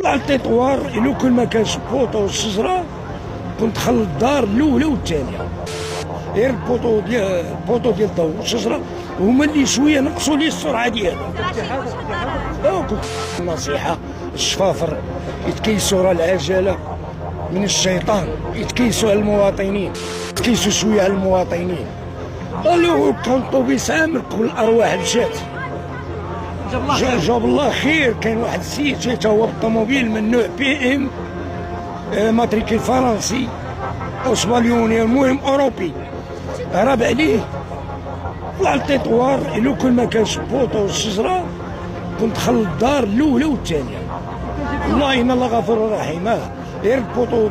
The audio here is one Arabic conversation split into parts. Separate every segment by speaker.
Speaker 1: طلع التطوار لو كل ما كانش بوطو والشجره كنت خلط الدار الاولى والثانيه، غير البوطو ديال الضوء والشجره هما اللي شويه نقصوا لي السرعه ديالهم. كنت النصيحه الشفافر يتكيسوا راه العجله من الشيطان، يتكيسوا على المواطنين، يتكيسوا شويه على المواطنين. قالوا كان طوبيس عامر كل الارواح مشات. جاب الله خير. كان واحد السيد جا هو بالطوموبيل من نوع بي ام ماتريكي فرنسي او اسبانيوني المهم اوروبي، هرب عليه طلع التطوار لو كل ما كانش بوطو والشجره كنت خلط الدار الاولى والثانيه. والله ان الله غفور رحيم. غير البوطو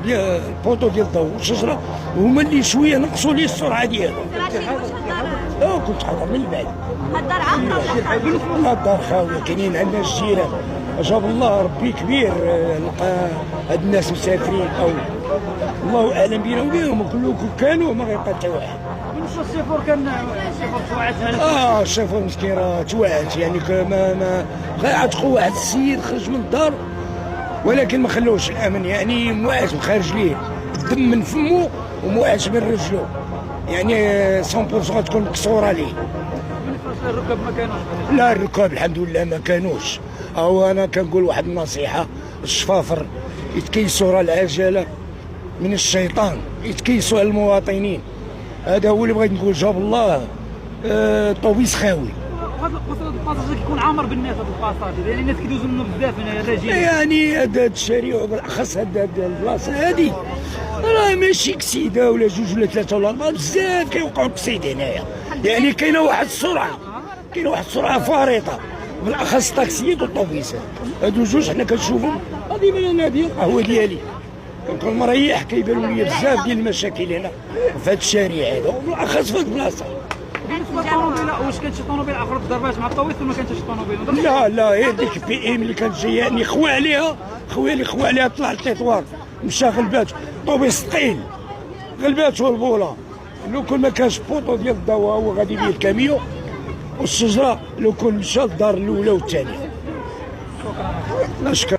Speaker 1: ديال الضوء والشجره هما اللي شويه نقصوا لي السرعه ديالهم. كنت حاضر من بعد.
Speaker 2: الدار عامره؟
Speaker 1: لا الدار خاويه. كاينين عندنا الجيران جاب الله ربي كبير، لقى هاد الناس مسافرين او الله اعلم بينا وبيهم كلهم كانوا ما غيبقى حتى واحد.
Speaker 2: بالنسبه للشيفور كان الشيفور توعد؟
Speaker 1: الشيفور مسكين راه توعد، يعني ما عتقوا واحد السيد خرج من الدار ولكن ما خلوش الامن، يعني موعز خارج ليه الدم من فمه وموعز من رجله، يعني 100% تكون مكسوره ليه.
Speaker 2: الركاب ما كانوش؟
Speaker 1: لا الركاب الحمد لله ما كانوش. او انا كنقول واحد النصيحه الشفافر يتكيسوا راه العجله من الشيطان، يتكيسوا على المواطنين. هذا هو اللي بغيت نقول. جاب الله طوبيس خاوي.
Speaker 2: هذا الباساج كيكون عامر بالناس، هذا الباساج يعني الناس كيدوزوا منه بزاف هنا الرجال،
Speaker 1: يعني هذا الشارع وبالاخص هذا البلاصه هذه راه ماشي كسيده ولا جوج ولا ثلاثه ولا اربعه، بزاف كيوقعوا كسيد هنايا. يعني كاينه واحد السرعه فارطه بالاخص الطاكسيات والطوبيسات. هادو جوج حنا كنشوفهم. هذه انا هذه القهوه ديالي كنكون مريح، كيبانوا لي بزاف ديال المشاكل هنا في هذا الشارع هذا وبالاخص في هذه البلاصه.
Speaker 2: بالنسبه للطوموبيل، واش كانت شي طوموبيل اخرى ضربات مع الطويس ولا ما كانتش شي طوموبيل؟
Speaker 1: لا غير ديك بي ام اللي كانت جاياني خويا عليها طلع التطوار مشى غلبات طوبيس ثقيل غلبات والبوله. لو كل ما كانش بوطو ديال الضوء هو غادي بيه الكاميو والشجره لو كان مشى الدار الاولى والثانيه. شكرا.